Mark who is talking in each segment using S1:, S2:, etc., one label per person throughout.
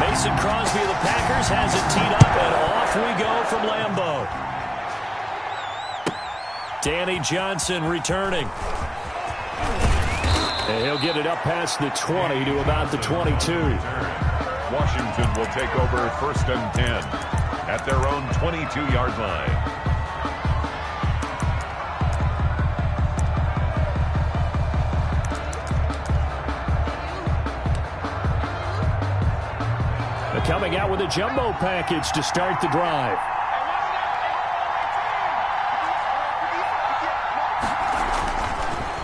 S1: Mason Crosby of the Packers has it teed up, and off we go from Lambeau. Danny Johnson returning. And he'll get it up past the 20 to about the 22.
S2: Washington will take over 1st and 10 at their own 22-yard line.
S1: They're coming out with a jumbo package to start the drive.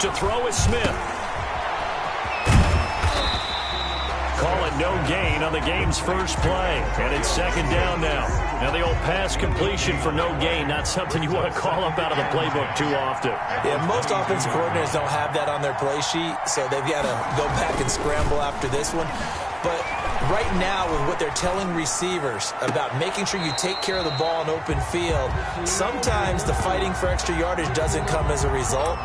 S1: To throw is Smith. Call it no gain on the game's first play. And it's 2nd down now. Now the old pass completion for no gain, not something you want to call up out of the playbook too often.
S3: Yeah, most offensive coordinators don't have that on their play sheet, so they've got to go back and scramble after this one. But right now, with what they're telling receivers about making sure you take care of the ball in open field, sometimes the fighting for extra yardage doesn't come as a result.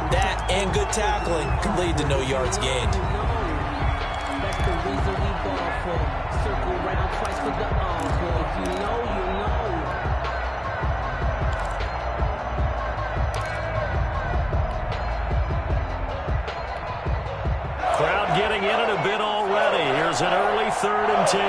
S3: That and good tackling can lead to no yards gained.
S4: That's the reason we ball for. Circle round twice for the encore. If you know, you know.
S1: Crowd getting in it a bit already. Here's an early 3rd and 10.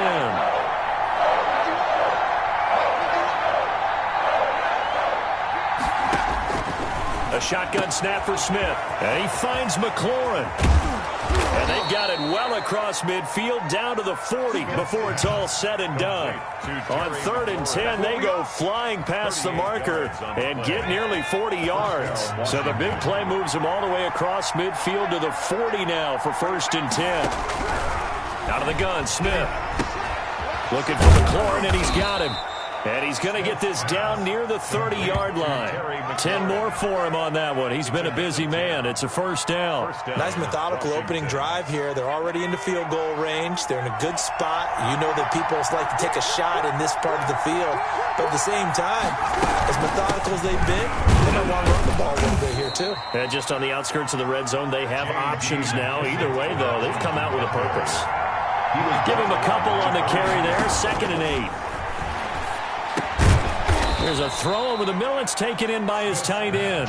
S1: A shotgun snap for Smith. And he finds McLaurin. And they've got it well across midfield down to the 40 before it's all said and done. On 3rd and 10, they go flying past the marker and get nearly 40 yards. So the big play moves them all the way across midfield to the 40 now for 1st and 10. Out of the gun, Smith. Looking for McLaurin, and he's got him. And he's going to get this down near the 30-yard line. 10 more for him on that one. He's been a busy man. It's a 1st down.
S3: Nice methodical opening drive here. They're already into field goal range. They're in a good spot. You know that people like to take a shot in this part of the field. But at the same time, as methodical as they've been, they might want to run the ball a little bit here too.
S1: And just on the outskirts of the red zone, they have options now. Either way, though, they've come out with a purpose. Give him a couple on the carry there. 2nd and 8. There's a throw over the middle. It's taken in by his tight end.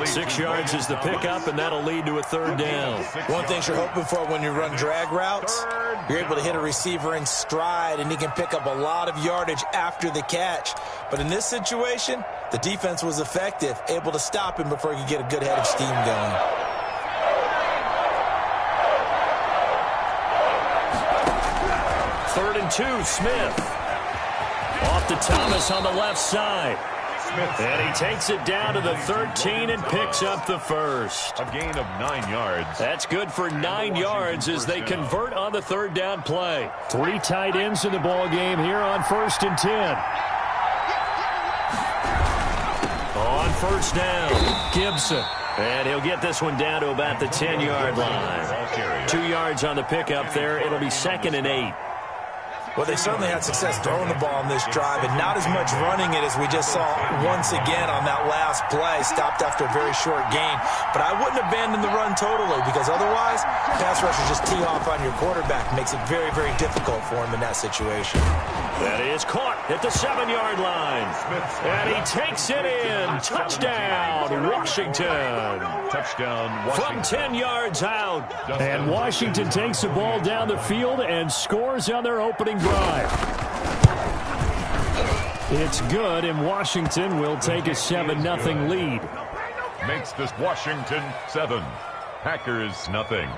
S1: 6 yards is the pickup, and that'll lead to a 3rd down.
S3: One thing you're hoping for when you run drag routes, you're able to hit a receiver in stride, and he can pick up a lot of yardage after the catch. But in this situation, the defense was effective, able to stop him before he could get a good head of steam going.
S1: Third and 2, Smith. Off to Thomas on the left side. And he takes it down to the 13 and picks up the 1st.
S2: A gain of 9 yards.
S1: That's good for 9 yards as they convert on the 3rd down play. 3 tight ends in the ball game here on 1st and 10. On 1st down, Gibson. And he'll get this one down to about the 10-yard line. 2 yards on the pickup there. It'll be 2nd and 8.
S3: Well, they certainly had success throwing the ball in this drive, and not as much running it as we just saw once again on that last play. Stopped after a very short gain. But I wouldn't abandon the run totally, because otherwise, pass rushers just tee off on your quarterback. Makes it very, very difficult for him in that situation.
S1: That is caught at the 7-yard line. And he takes it in. Touchdown, Washington.
S2: Touchdown, Washington.
S1: From 10 yards out. And Washington takes the ball down the field and scores on their opening drive. It's good, and Washington will take a 7-0 lead.
S2: Makes this Washington 7, Packers nothing.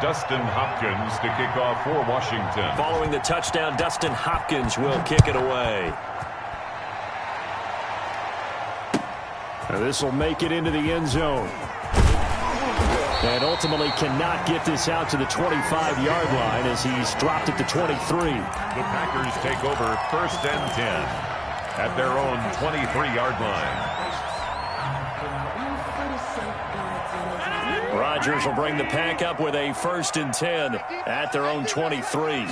S2: Dustin Hopkins to kick off for Washington.
S1: Following the touchdown, Dustin Hopkins will kick it away. This will make it into the end zone. And ultimately cannot get this out to the 25-yard line as he's dropped at the 23.
S2: The Packers take over 1st and 10 at their own 23-yard line.
S1: Rodgers will bring the pack up with a 1st and 10 at their own 23.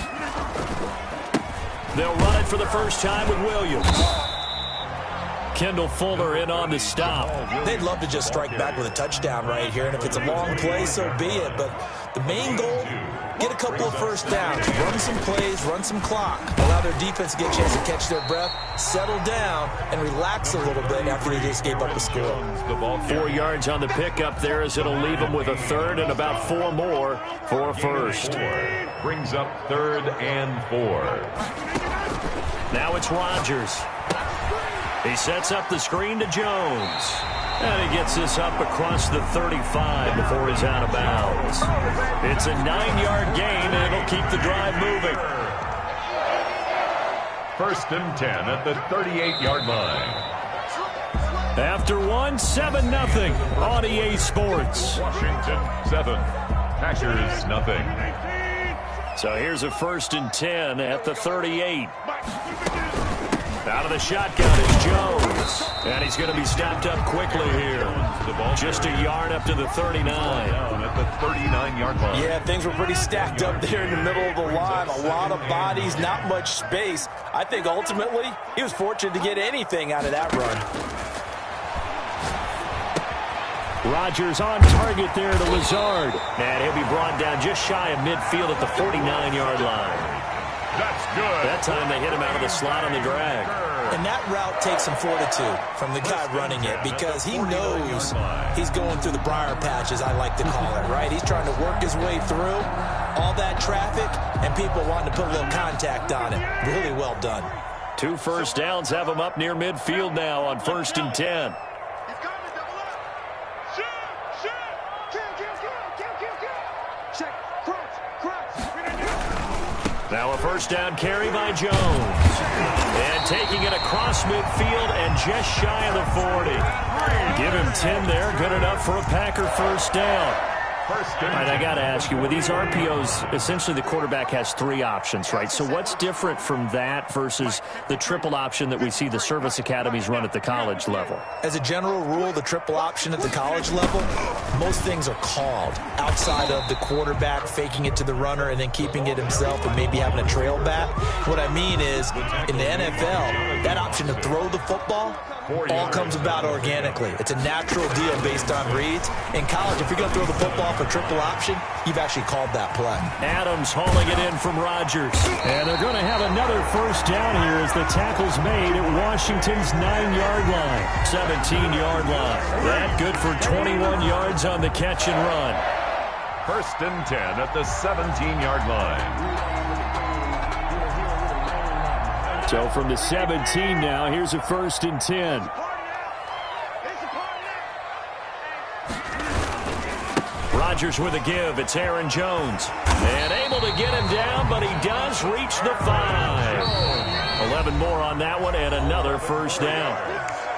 S1: They'll run it for the first time with Williams. Kendall Fuller in on the stop.
S3: They'd love to just strike back with a touchdown right here, and if it's a long play, so be it. But the main goal, get a couple of first downs, run some plays, run some clock, allow their defense to get a chance to catch their breath, settle down, and relax a little bit after they just gave up a score.
S1: 4 yards on the pickup there as it'll leave them with a 3rd and about 4 more for a 1st.
S2: Brings up 3rd and 4.
S1: Now it's Rodgers. He sets up the screen to Jones. And he gets this up across the 35 before he's out of bounds. It's a 9-yard gain, and it'll keep the drive moving.
S2: 1st and 10 at the 38-yard line.
S1: After 7-0 on EA Sports.
S2: Washington 7, Packers nothing.
S1: So here's a 1st and 10 at the 38. Out of the shotgun is Jones. And he's going to be stopped up quickly here. Just a yard up to the 39.
S2: At the 39-yard line.
S3: Yeah, things were pretty stacked up there in the middle of the line. A lot of bodies, not much space. I think ultimately he was fortunate to get anything out of that run.
S1: Rodgers on target there to Lazard. And he'll be brought down just shy of midfield at the 49-yard line.
S2: That's good.
S1: That time they hit him out of the slot on the drag.
S3: And that route takes some fortitude from the guy running it because he knows he's going through the briar patch, as I like to call it, right? He's trying to work his way through all that traffic and people wanting to put a little contact on it. Really well done.
S1: 2 first downs have him up near midfield now on 1st and 10. Now a 1st down carry by Jones. And taking it across midfield and just shy of the 40. Give him 10 there. Good enough for a Packer 1st down. All right, I got to ask you, with these RPOs, essentially the quarterback has 3 options, right? So what's different from that versus the triple option that we see the service academies run at the college level?
S3: As a general rule, the triple option at the college level, most things are called outside of the quarterback faking it to the runner and then keeping it himself and maybe having a trail back. What I mean is, in the NFL, that option to throw the football all comes about organically. It's a natural deal based on reads. In college, if you're going to throw the football for triple option, you've actually called that play.
S1: Adams hauling it in from Rodgers. And they're going to have another 1st down here as the tackle's made at Washington's 9-yard line. 17-yard line. That good for 21 yards on the catch and run.
S2: 1st and 10 at the 17-yard line.
S1: So from the 17 now, here's a 1st and 10. Rodgers with a give. It's Aaron Jones. And able to get him down, but he does reach the 5. 11 more on that one and another 1st down.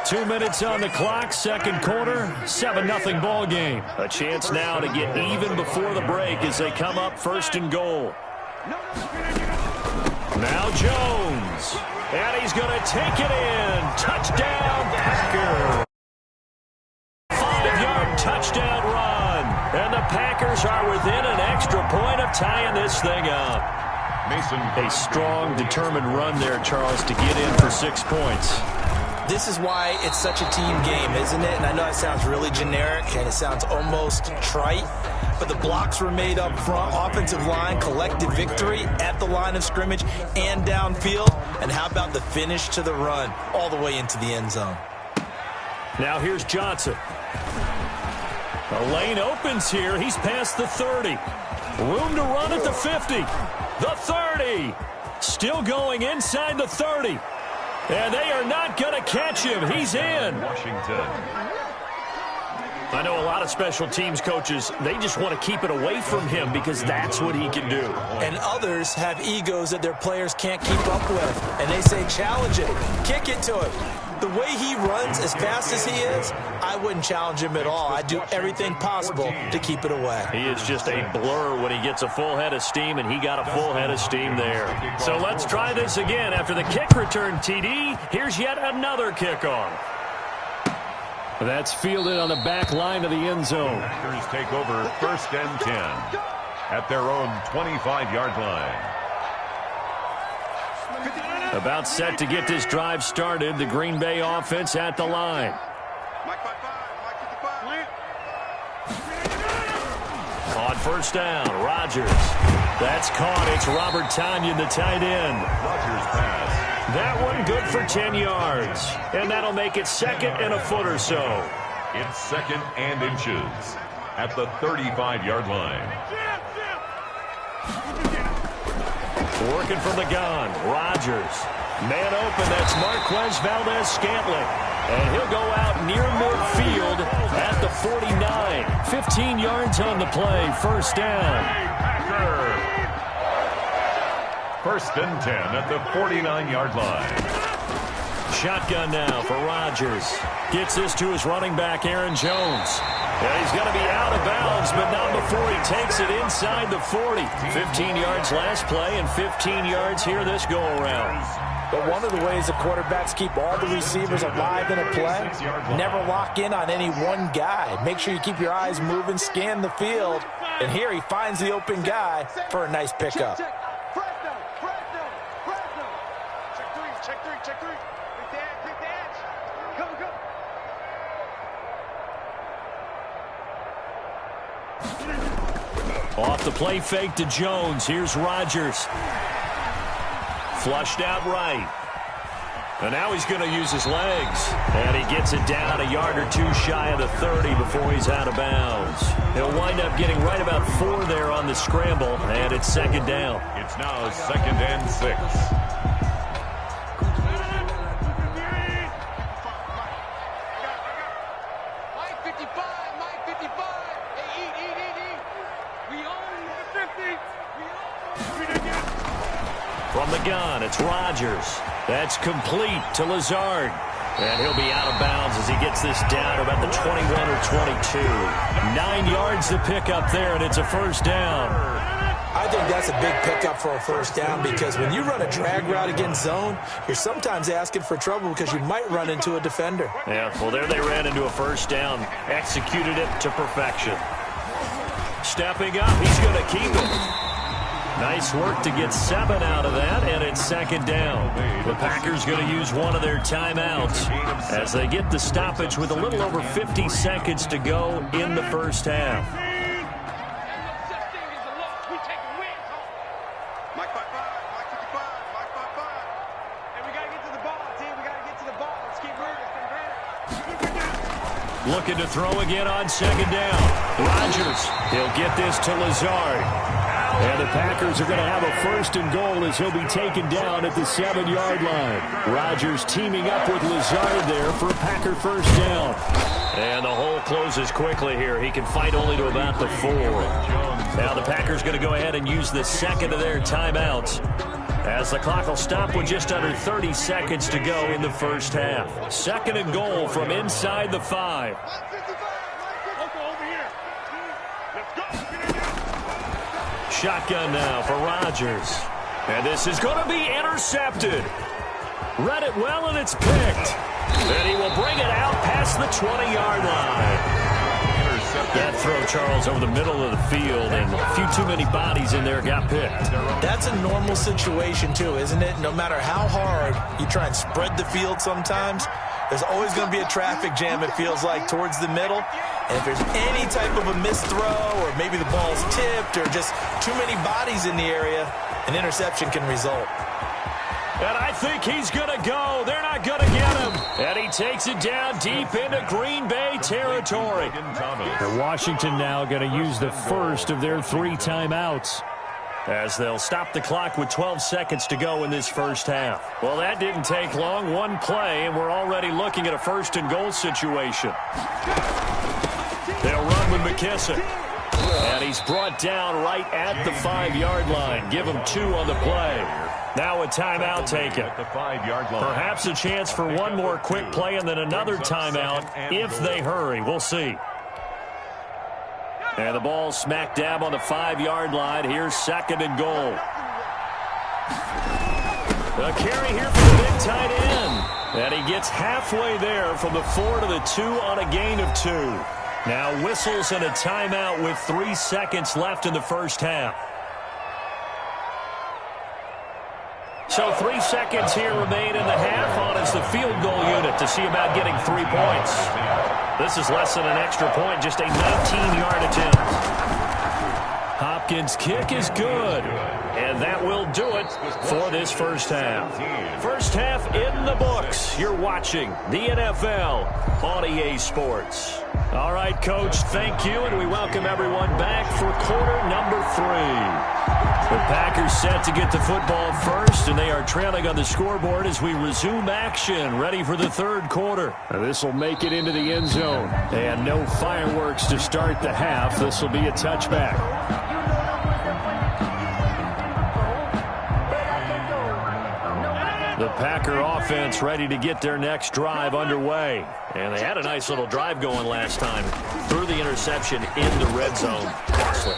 S1: 2 minutes on the clock, 2nd quarter, 7-0 ball game. A chance now to get even before the break as they come up 1st and goal. Now Jones. And he's going to take it in. Touchdown, Packer. 5-yard touchdown run. And the Packers are within an extra point of tying this thing up. A strong, determined run there, Charles, to get in for 6 points.
S3: This is why it's such a team game, isn't it? And I know it sounds really generic and it sounds almost trite, but the blocks were made up front. Offensive line, collective victory at the line of scrimmage and downfield. And how about the finish to the run all the way into the end zone?
S1: Now here's Johnson. The lane opens here. He's past the 30. Room to run at the 50. The 30. Still going inside the 30. And they are not going to catch him. He's in.
S2: Washington.
S1: I know a lot of special teams coaches, they just want to keep it away from him because that's what he can do.
S3: And others have egos that their players can't keep up with. And they say, challenge it. Kick it to him. The way he runs as fast as he is, I wouldn't challenge him at all. I'd do everything possible to keep it away.
S1: He is just a blur when he gets a full head of steam, and he got a full head of steam there. So let's try this again. After the kick return TD, here's yet another kickoff. That's fielded on the back line of the end zone.
S2: Packers take over 1st and 10 at their own 25-yard line.
S1: About set to get this drive started. The Green Bay offense at the line. On 1st down, Rodgers. That's caught. It's Robert Tonyan, the tight end.
S2: Rodgers pass.
S1: That one good for 10 yards. And that'll make it 2nd and a foot or so.
S2: It's 2nd and inches at the 35-yard line.
S1: Working from the gun, Rodgers. Man open, that's Marquez Valdes-Scantling. And he'll go out near midfield at the 49. 15 yards on the play, 1st down.
S2: Packer. 1st and 10 at the 49-yard line.
S1: Shotgun now for Rodgers. Gets this to his running back, Aaron Jones. Yeah, he's going to be out of bounds, but not before he takes it inside the 40. 15 yards last play and 15 yards here this go-around.
S3: But one of the ways the quarterbacks keep all the receivers alive in a play, never lock in on any one guy. Make sure you keep your eyes moving, scan the field, and here he finds the open guy for a nice pickup.
S1: Off the play fake to Jones. Here's Rodgers. Flushed out right. And now he's going to use his legs. And he gets it down a yard or two shy of the 30 before he's out of bounds. He'll wind up getting right about 4 there on the scramble, and it's 2nd down.
S2: It's now 2nd and 6.
S1: From the gun, it's Rodgers. That's complete to Lazard. And he'll be out of bounds as he gets this down to about the 21 or 22. 9 yards to pick up there, and it's a 1st down.
S3: I think that's a big pickup for a 1st down because when you run a drag route against zone, you're sometimes asking for trouble because you might run into a defender.
S1: Yeah, well, there they ran into a 1st down. Executed it to perfection. Stepping up, he's going to keep it. Nice work to get 7 out of that, and it's 2nd down. The Packers going to use one of their timeouts as they get the stoppage with a little over 50 seconds to go in the 1st half. Looking to throw again on 2nd down. Rodgers, he'll get this to Lazard. And the Packers are going to have a 1st and goal as he'll be taken down at the 7-yard line. Rodgers teaming up with Lazard there for a Packer 1st down. And the hole closes quickly here. He can fight only to about the 4. Now the Packers going to go ahead and use the 2nd of their timeouts as the clock will stop with just under 30 seconds to go in the 1st half. 2nd and goal from inside the 5. Shotgun now for Rodgers. And this is going to be intercepted. Read it well, and it's picked. And he will bring it out past the 20-yard line. That throw, Charles, over the middle of the field, and a few too many bodies in there got picked.
S3: That's a normal situation, too, isn't it? No matter how hard you try and spread the field sometimes, there's always going to be a traffic jam, it feels like, towards the middle. And if there's any type of a missed throw or maybe the ball's tipped or just too many bodies in the area, an interception can result.
S1: And I think he's going to go. They're not going to get him. And he takes it down deep into Green Bay territory. And Washington now going to use the 1st of their 3 timeouts as they'll stop the clock with 12 seconds to go in this 1st half. Well, that didn't take long. 1 play, and we're already looking at a 1st and goal situation. They'll run with McKissick. And he's brought down right at the 5-yard line. Give him 2 on the play. Now a timeout taken. Perhaps a chance for one more quick play and then another timeout if they hurry. We'll see. And the ball smack dab on the 5-yard line. Here's 2nd and goal. A carry here for the big tight end. And he gets halfway there from the 4 to the 2 on a gain of 2. Now whistles and a timeout with 3 seconds left in the first half. So 3 seconds here remain in the half on as the field goal unit to see about getting 3 points. This is less than an extra point, just a 19-yard attempt. Hopkins' kick is good. And that will do it for this first half. First half in the books. You're watching the NFL on EA Sports. All right, Coach, thank you, and we welcome everyone back for quarter number 3. The Packers set to get the football first, and they are trailing on the scoreboard as we resume action, ready for the third quarter. This will make it into the end zone, and no fireworks to start the half. This will be a touchback. The Packer offense ready to get their next drive underway. And they had a nice little drive going last time. Threw the interception in the red zone. Costly.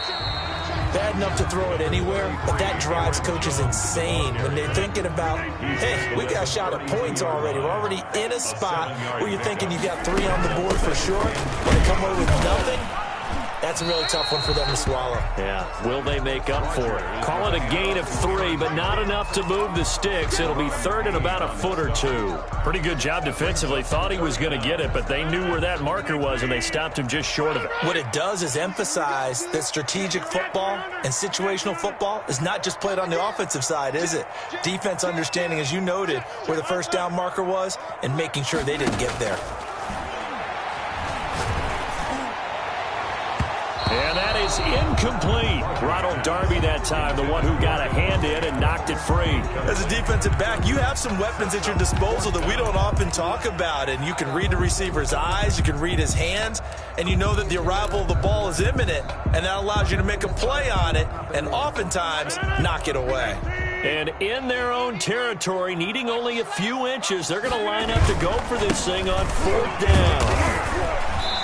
S3: Bad enough to throw it anywhere, but that drives coaches insane when they're thinking about, hey, we got a shot at points already. We're already in a spot where you're thinking you got 3 on the board for sure. When they come away with nothing, that's a really tough one for them to swallow.
S1: Yeah, will they make up for it? Call it a gain of 3, but not enough to move the sticks. It'll be third and about a foot or 2. Pretty good job defensively. Thought he was going to get it, but they knew where that marker was, and they stopped him just short of it.
S3: What it does is emphasize that strategic football and situational football is not just played on the offensive side, is it? Defense understanding, as you noted, where the first down marker was and making sure they didn't get there.
S1: And that is incomplete. Ronald Darby that time, the one who got a hand in and knocked it free.
S3: As a defensive back, you have some weapons at your disposal that we don't often talk about. And you can read the receiver's eyes, you can read his hands, and you know that the arrival of the ball is imminent. And that allows you to make a play on it and oftentimes knock it away.
S1: And in their own territory, needing only a few inches, they're going to line up to go for this thing on 4th down.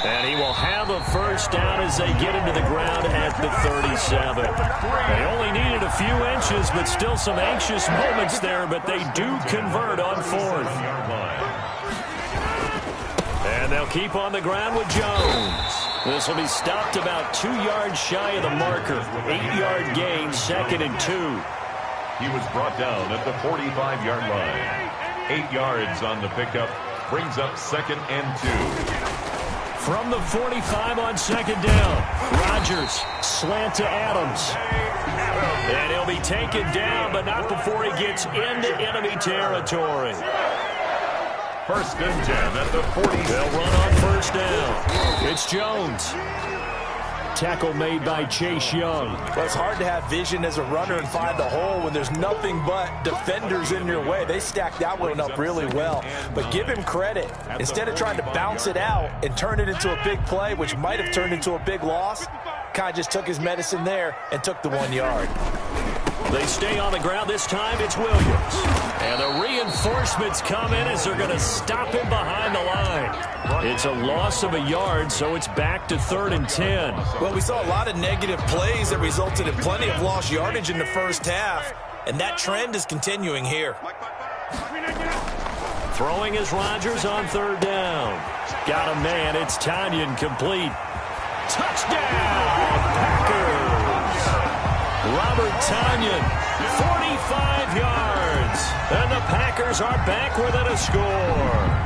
S1: And he will have a first down as they get into the ground at the 37. They only needed a few inches, but still some anxious moments there, but they do convert on 4th. And they'll keep on the ground with Jones. This will be stopped about 2 yards shy of the marker. 8-yard gain, 2nd and 2.
S2: He was brought down at the 45-yard line. 8 yards on the pickup, brings up 2nd and 2.
S1: From the 45 on 2nd down, Rodgers slant to Adams. And he'll be taken down, but not before he gets into enemy territory.
S2: 1st and 10 at the 40.
S1: They'll run on 1st down. It's Jones. Tackle made by Chase Young.
S3: Well, it's hard to have vision as a runner and find a hole when there's nothing but defenders in your way. They stacked that one up really well. But give him credit. Instead of trying to bounce it out and turn it into a big play, which might have turned into a big loss, kind of just took his medicine there and took the 1 yard.
S1: They stay on the ground. This time it's Williams. And the reinforcements come in as they're going to stop him behind the line. It's a loss of a yard, so it's back to 3rd and 10.
S3: Well, we saw a lot of negative plays that resulted in plenty of lost yardage in the first half, and that trend is continuing here.
S1: Throwing is Rodgers on 3rd down. Got a man. It's Tonyan complete. Touchdown, Packers! Robert Tonyan, 45 yards. And the Packers are back within a score.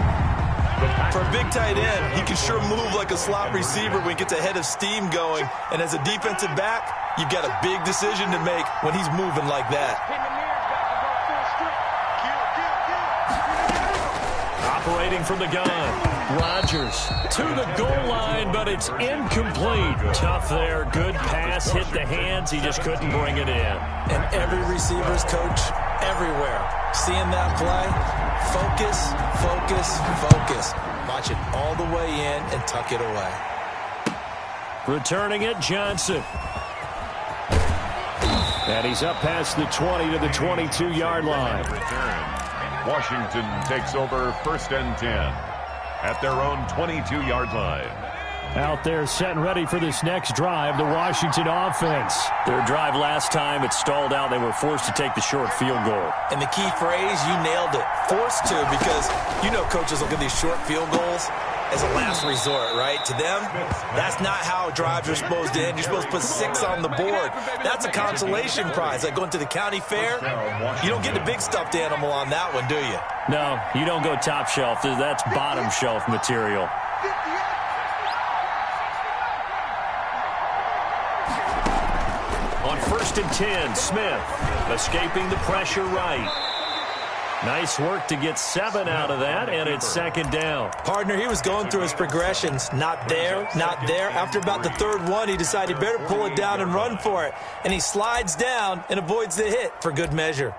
S3: For a big tight end, he can sure move like a slot receiver when he gets a head of steam going. And as a defensive back, you've got a big decision to make when he's moving like that.
S1: Operating from the gun. Rodgers to the goal line, but it's incomplete. Tough there. Good pass. Hit the hands. He just couldn't bring it in.
S3: And every receiver's coach everywhere. Seeing that play, focus, focus, focus. Watch it all the way in and tuck it away.
S1: Returning it, Johnson. And he's up past the 20 to the 22-yard line.
S2: Washington takes over 1st and 10 at their own 22-yard line.
S1: Out there set and ready for this next drive, the Washington offense. Their drive last time, it stalled out. They were forced to take the short field goal.
S3: And the key phrase, you nailed it. Forced to, because you know coaches look at these short field goals as a last resort, right? To them, that's not how drives are supposed to end. You're supposed to put 6 on the board. That's a consolation prize. Like going to the county fair, you don't get the big stuffed animal on that one, do you?
S1: No, you don't go top shelf. That's bottom shelf material. On 1st and 10, Smith escaping the pressure right. Nice work to get 7 out of that, and it's 2nd down.
S3: Partner, he was going through his progressions. Not there, not there. After about the 3rd one, he decided he better pull it down and run for it. And he slides down and avoids the hit for good measure.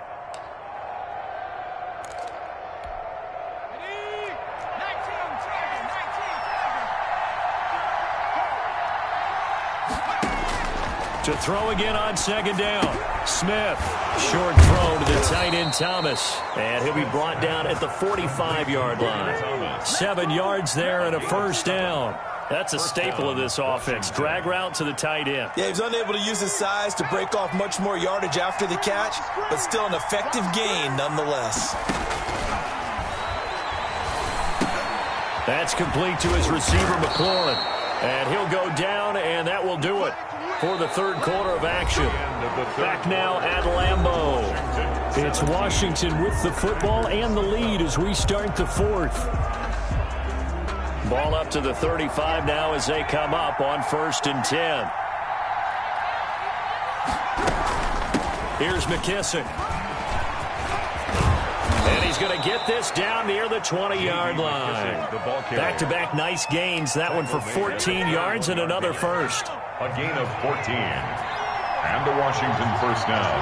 S1: To throw again on 2nd down. Smith, short throw to the tight end Thomas. And he'll be brought down at the 45-yard line. 7 yards there and a 1st down. That's a staple of this offense. Drag route to the tight end.
S3: Yeah, he was unable to use his size to break off much more yardage after the catch, but still an effective gain nonetheless.
S1: That's complete to his receiver, McLaurin. And he'll go down, and that will do it for the 3rd quarter of action. Back now at Lambeau. It's Washington with the football and the lead as we start the 4th. Ball up to the 35 now as they come up on 1st and 10. Here's McKissick. And he's going to get this down near the 20-yard line. Back-to-back nice gains. That one for 14 yards and another 1st.
S2: A gain of 14. And the Washington 1st down.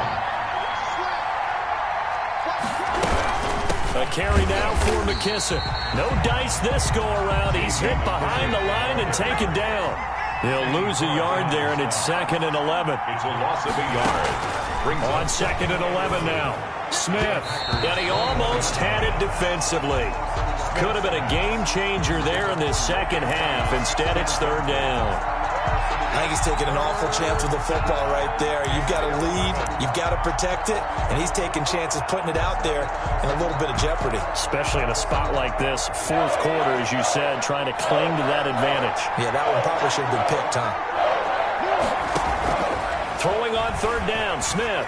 S1: A carry now for McKissick. No dice this go-around. He's hit behind the line and taken down. He'll lose a yard there, and it's 2nd and 11.
S2: It's a loss of a yard.
S1: On 2nd and 11 now. Smith. And he almost had it defensively. Could have been a game-changer there in this 2nd half. Instead, it's 3rd down.
S3: I think he's taking an awful chance with the football right there. You've got to lead, you've got to protect it, and he's taking chances putting it out there in a little bit of jeopardy.
S1: Especially in a spot like this, 4th quarter, as you said, trying to cling to that advantage.
S3: Yeah, that one probably should have been picked, huh?
S1: Throwing on 3rd down, Smith.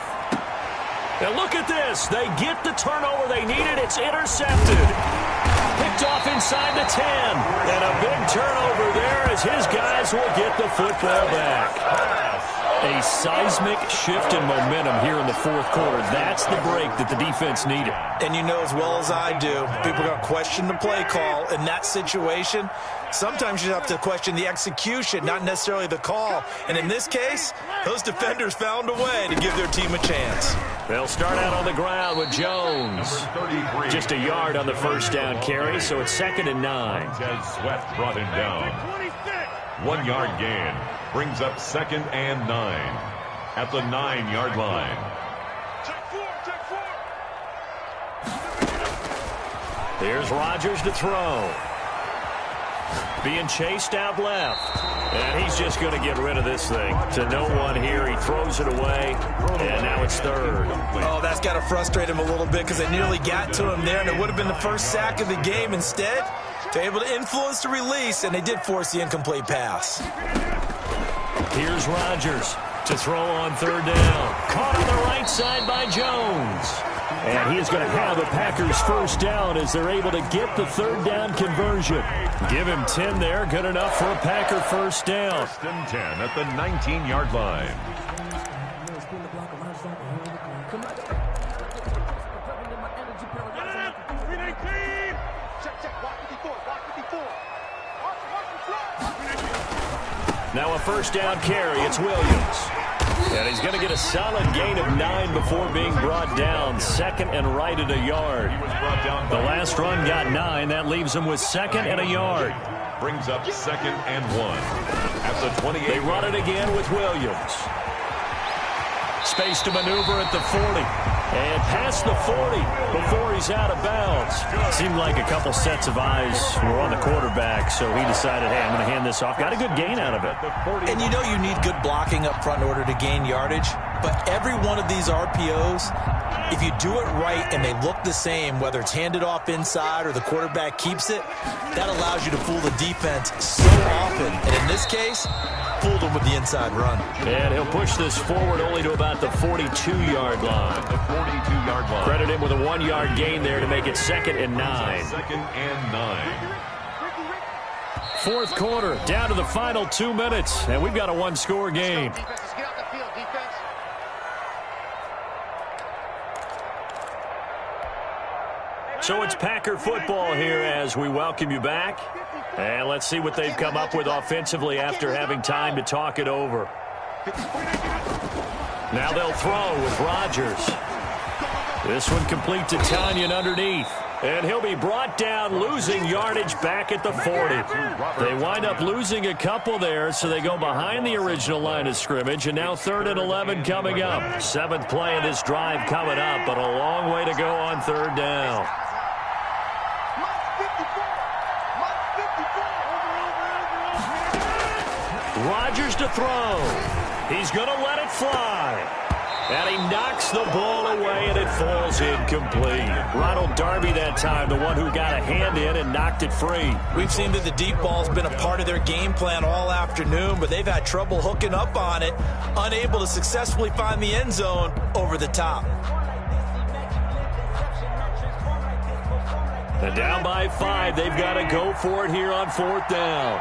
S1: Now look at this. They get the turnover they needed. It's intercepted. Picked off inside the 10. And a big turnover there as his guys will get the football back. A seismic shift in momentum here in the 4th quarter. That's the break that the defense needed.
S3: And you know as well as I do, people are going to question the play call in that situation. Sometimes you have to question the execution, not necessarily the call. And in this case, those defenders found a way to give their team a chance.
S1: They'll start out on the ground with Jones. Just a yard on the 1st down carry, so it's 2nd and 9.
S2: Montez Sweat brought him down. 1 yard gain brings up 2nd and 9 at the 9-yard line.
S1: Here's Rodgers to throw. Being chased out left. And he's just going to get rid of this thing. To no one here. He throws it away. And now it's 3rd.
S3: Oh, that's got to frustrate him a little bit because they nearly got to him there, and it would have been the first sack of the game. Instead, they're able to influence the release, and they did force the incomplete pass.
S1: Here's Rodgers to throw on 3rd down. Caught on the right side by Jones. And he is going to have a Packers 1st down as they're able to get the 3rd down conversion. Give him 10 there. Good enough for a Packer 1st down.
S2: 1st and 10 at the 19-yard line.
S1: Now a 1st down carry. It's Williams. And he's going to get a solid gain of 9 before being brought down. 2nd and right at a yard. The last run got 9. That leaves him with 2nd and a yard.
S2: Brings up 2nd and 1 at the 28.
S1: They run it again with Williams. Space to maneuver at the 40. And past the 40 before he's out of bounds.
S5: Seemed like a couple sets of eyes were on the quarterback, so he decided, hey, I'm going to hand this off. Got a good gain out of it.
S3: And you know you need good blocking up front in order to gain yardage. But every one of these RPOs, if you do it right and they look the same, whether it's handed off inside or the quarterback keeps it, that allows you to fool the defense so often. And in this case, fooled them with the inside run.
S1: And he'll push this forward only to about the 42-yard line.
S2: The 42-yard line.
S1: Credit him with a 1-yard gain there to make it 2nd and 9.
S2: 2nd and 9.
S1: Fourth quarter, down to the final 2 minutes, and we've got a one-score game. So it's Packer football here as we welcome you back. And let's see what they've come up with offensively after having time to talk it over. Now they'll throw with Rodgers. This one complete to Tanyan underneath. And he'll be brought down, losing yardage back at the 40. They wind up losing a couple there, so they go behind the original line of scrimmage. And now 3rd and 11 coming up. 7th play of this drive coming up, but a long way to go on 3rd down. Rodgers to throw. He's going to let it fly. And he knocks the ball away, and it falls incomplete. Ronald Darby that time, the one who got a hand in and knocked it free.
S3: We've seen that the deep ball's been a part of their game plan all afternoon, but they've had trouble hooking up on it, unable to successfully find the end zone over the top.
S1: And down by 5, they've got to go for it here on 4th down.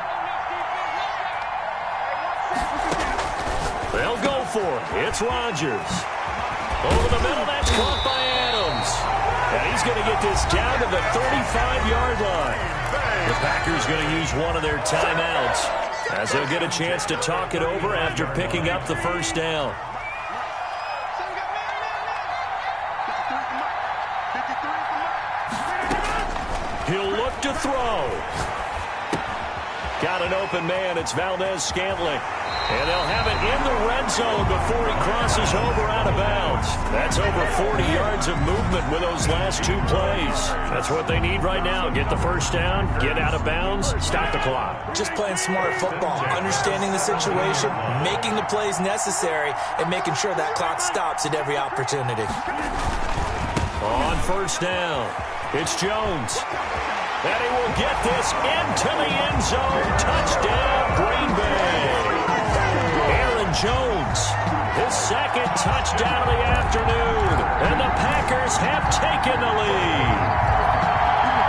S1: They'll go for it. It's Rodgers. Over the middle, that's caught by Adams. And he's going to get this down to the 35-yard line. The Packers going to use one of their timeouts as they'll get a chance to talk it over after picking up the first down. He'll look to throw. Got an open man. It's Valdez-Scantling. And they'll have it in the red zone before he crosses over out of bounds. That's over 40 yards of movement with those last 2 plays. That's what they need right now. Get the first down, get out of bounds, stop the clock.
S3: Just playing smart football, understanding the situation, making the plays necessary, and making sure that clock stops at every opportunity.
S1: On first down, it's Jones. And he will get this into the end zone. Touchdown, Green Bay. Aaron Jones, his 2nd touchdown of the afternoon. And the Packers have taken the lead.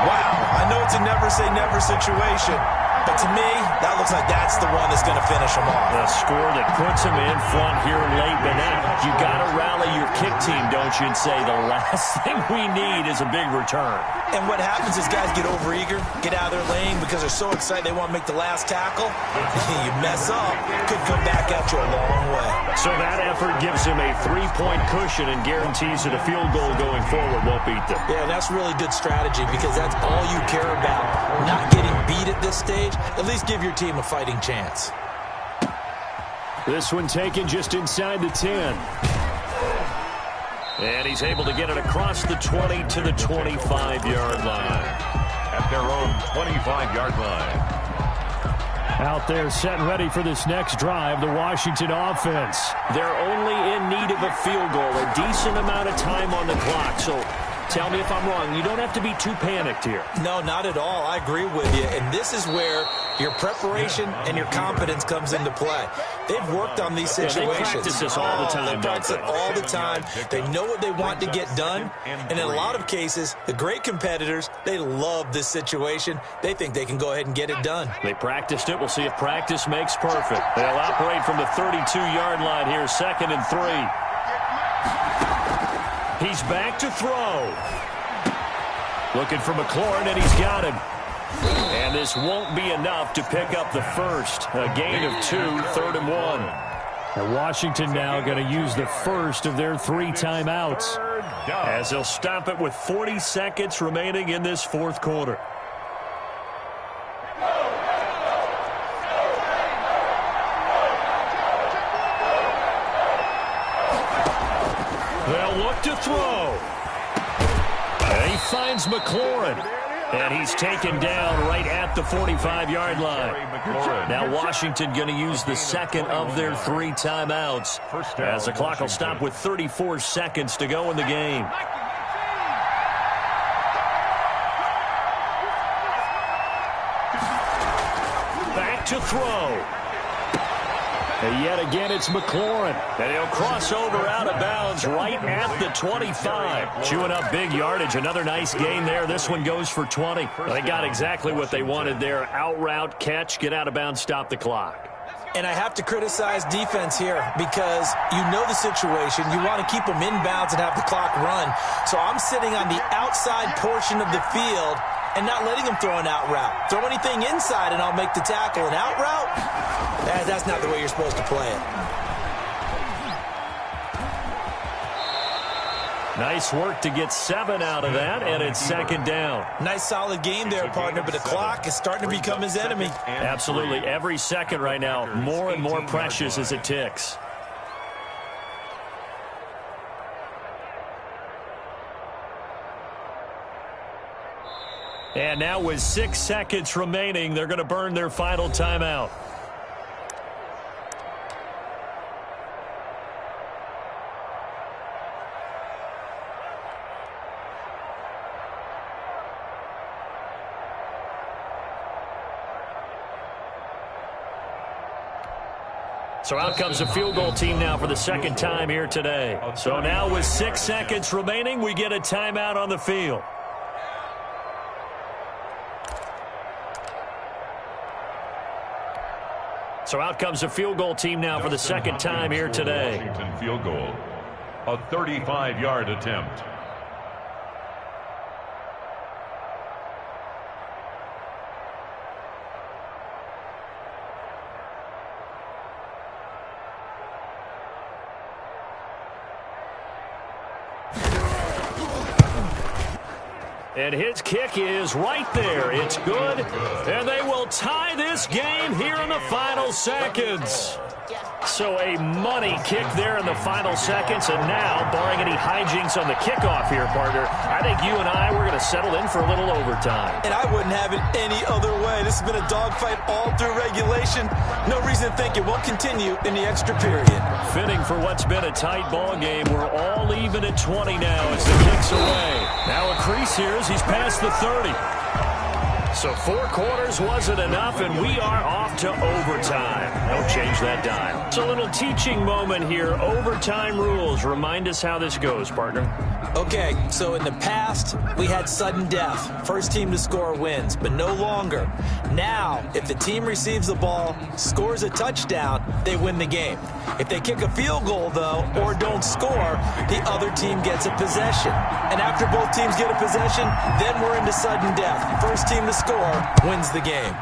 S3: Wow, I know it's a never-say-never situation, but to me, that looks like that's the one that's going to finish them off.
S1: A score that puts them in front here late, but now you got to rally your kick team, don't you, and say the last thing we need is a big return.
S3: And what happens is guys get overeager, get out of their lane because they're so excited they want to make the last tackle. You mess up, could come back at you a long way.
S1: So that effort gives him a 3-point cushion and guarantees that a field goal going forward won't beat them.
S3: Yeah, that's really good strategy because that's all you care about. Not getting beat at this stage, at least give your team a fighting chance.
S1: This one taken just inside the 10. And he's able to get it across the 20 to the 25-yard line.
S2: At their own 25-yard line.
S1: Out there set and ready for this next drive, the Washington offense. They're only in need of a field goal, a decent amount of time on the clock. So tell me if I'm wrong. You don't have to be too panicked here.
S3: No, not at all. I agree with you. And this is where your preparation and your confidence comes into play. They've worked on these situations.
S1: They practice this all the time.
S3: They practice it all the time. They know what they want to get done. And in a lot of cases, the great competitors, they love this situation. They think they can go ahead and get it done.
S1: They practiced it. We'll see if practice makes perfect. They'll operate from the 32-yard line here, 2nd and 3. He's back to throw. Looking for McLaurin, and he's got him. And this won't be enough to pick up the first. A gain of 2, 3rd and 1. And Washington now going to use the first of their 3 timeouts as they'll stop it with 40 seconds remaining in this 4th quarter. They'll look to throw. And he finds McLaurin. And he's taken down right at the 45-yard line. Now Washington going to use the second of their 3 timeouts as the clock will stop with 34 seconds to go in the game. Back to throw. And yet again, it's McLaurin. And he'll cross over out of bounds right at the 25. Chewing up big yardage. Another nice gain there. This one goes for 20. They got exactly what they wanted there. Out route, catch, get out of bounds, stop the clock.
S3: And I have to criticize defense here because you know the situation. You want to keep them inbounds and have the clock run. So I'm sitting on the outside portion of the field and not letting them throw an out route. Throw anything inside and I'll make the tackle. An out route? That's not the way you're supposed to play it.
S1: Nice work to get 7 out of that, and it's second down.
S3: Nice solid game there, partner, but the clock is starting to become his enemy.
S1: Absolutely. Every second right now, more and more precious as it ticks. And now with 6 seconds remaining, they're going to burn their final timeout. So out comes the field goal team now for the second time here today. So now with 6 seconds remaining, we get a timeout on the field. So out comes the field goal team now for the second time here today.
S2: Washington field goal, a 35-yard attempt.
S1: And his kick is right there. It's good. And they will tie this game here in the final seconds. So a money kick there in the final seconds. And now, barring any hijinks on the kickoff here, partner, I think you and I, we're going to settle in for a little overtime.
S3: And I wouldn't have it any other way. This has been a dogfight all through regulation. No reason to think it won't continue in the extra period.
S1: Fitting for what's been a tight ball game. We're all even at 20 now as the kick's away. Now a crease here as he's past the 30. So 4 quarters wasn't enough, and we are off to overtime. Don't change that dime. It's a little teaching moment here. Overtime rules. Remind us how this goes, partner.
S3: Okay, so in the past, we had sudden death. First team to score wins, but no longer. Now, if the team receives the ball, scores a touchdown, they win the game. If they kick a field goal, though, or don't score, the other team gets a possession. And after both teams get a possession, then we're into sudden death. First team to score wins the game.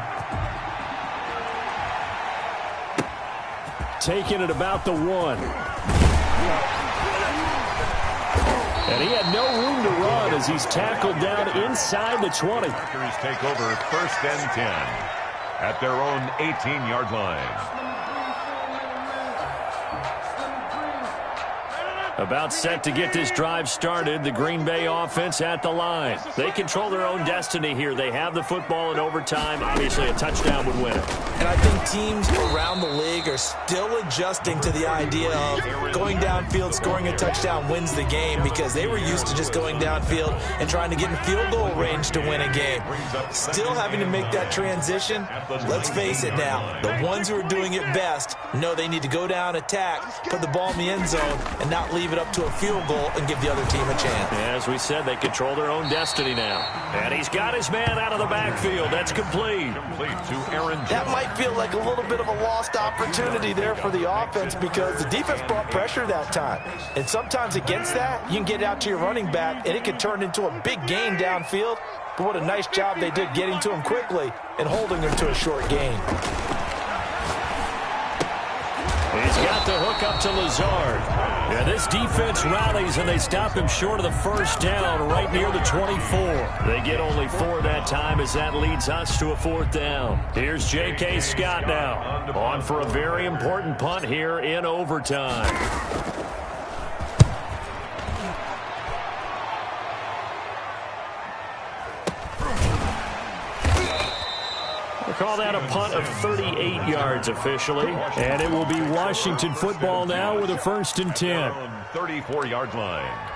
S1: Taking it about the 1. And he had no room to run as he's tackled down inside the 20.
S2: Packers take over 1st and 10 at their own 18-yard line.
S1: About set to get this drive started. The Green Bay offense at the line. They control their own destiny here. They have the football in overtime. Obviously, a touchdown would win it.
S3: And I think teams around the league are still adjusting to the idea of going downfield, scoring a touchdown wins the game, because they were used to just going downfield and trying to get in field goal range to win a game. Still having to make that transition. Let's face it now, the ones who are doing it best know they need to go down, attack, put the ball in the end zone, and not leave it up to a field goal and give the other team a chance.
S1: As we said, they control their own destiny now. And he's got his man out of the backfield. That's complete.
S2: Complete to Aaron Jones.
S6: That might feel like a little bit of a lost opportunity there for the offense because the defense brought pressure that time. And sometimes against that, you can get out to your running back, and it can turn into a big gain downfield. But what a nice job they did getting to him quickly and holding him to a short gain.
S1: He's got the hook up to Lazard. Yeah, this defense rallies, and they stop him short of the first down right near the 24. They get only 4 that time as that leads us to a 4th down. Here's J.K. Scott now on for a very important punt here in overtime.
S5: call that a punt of 38 yards officially. And it will be Washington football now with a 1st and 10.
S2: 34-yard line.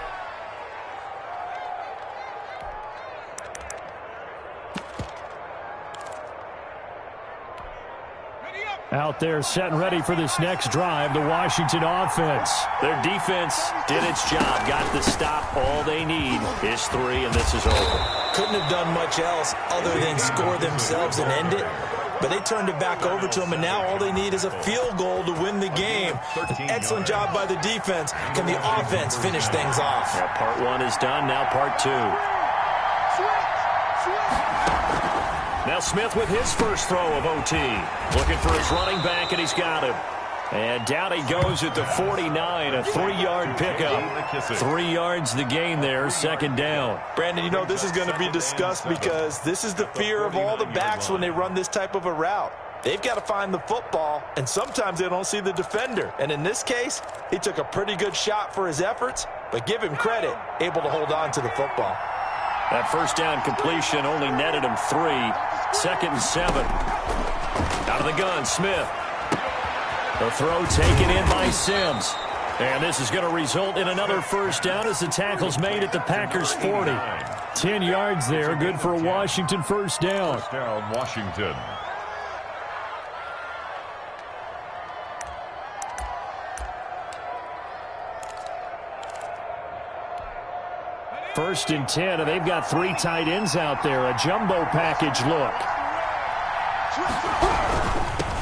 S5: Out there set and ready for this next drive, the Washington offense.
S1: Their defense did its job, got the stop. All they need is 3, and this is over.
S3: Couldn't have done much else other than score themselves and end it. But they turned it back over to them, and now all they need is a field goal to win the game. An excellent job by the defense. Can the offense finish things off?
S1: Yeah, part 1 is done, now part 2. Now Smith with his first throw of OT. Looking for his running back, and he's got him. And down he goes at the 49, a 3-yard pickup. 3 yards the gain there, 2nd down.
S6: Brandon, you know, this is going to be discussed because this is the fear of all the backs when they run this type of a route. They've got to find the football, and sometimes they don't see the defender. And in this case, he took a pretty good shot for his efforts, but give him credit, able to hold on to the football.
S1: That 1st down completion only netted him 3. 2nd and 7. Out of the gun, Smith. The throw taken in by Sims. And this is going to result in another 1st down as the tackle's made at the Packers' 40.
S5: 10 yards there, good for a Washington 1st down.
S2: 1st down, Washington.
S5: First and 10, and they've got 3 tight ends out there. A jumbo package look.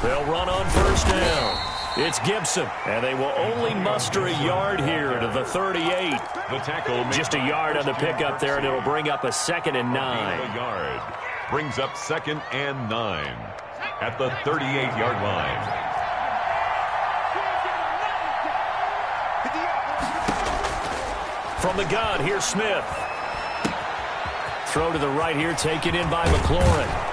S1: They'll run on 1st down. It's Gibson, and they will only muster a yard here to the 38.
S2: The tackle
S1: just a yard on the pickup there, and it'll bring up a 2nd and 9.
S2: A yard. Brings up 2nd and 9 at the 38-yard line.
S1: From the gun, here's Smith. Throw to the right here, taken in by McLaurin.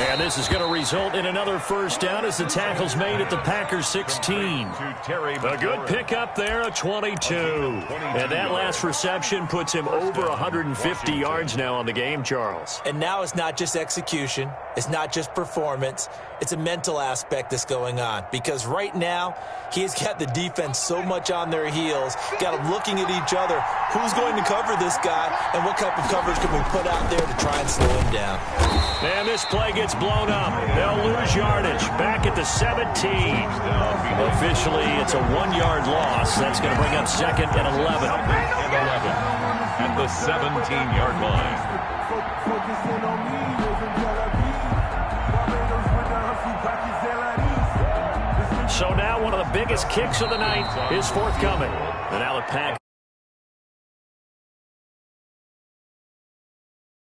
S1: And this is going to result in another 1st down as the tackle's made at the Packers' 16. A good pickup there, a 22. And that last reception puts him over 150 yards now on the game, Charles.
S3: And now it's not just execution. It's not just performance. It's a mental aspect that's going on. Because right now, he's got the defense so much on their heels, got them looking at each other. Who's going to cover this guy, and what type of coverage can we put out there to try and slow him down?
S1: And this play gets blown up. They'll lose yardage. Back at the 17. Officially, it's a 1-yard loss. That's going to bring up 2nd and 11.
S2: At the 17-yard line.
S5: So now one of the biggest kicks of the night is forthcoming. And now the Packers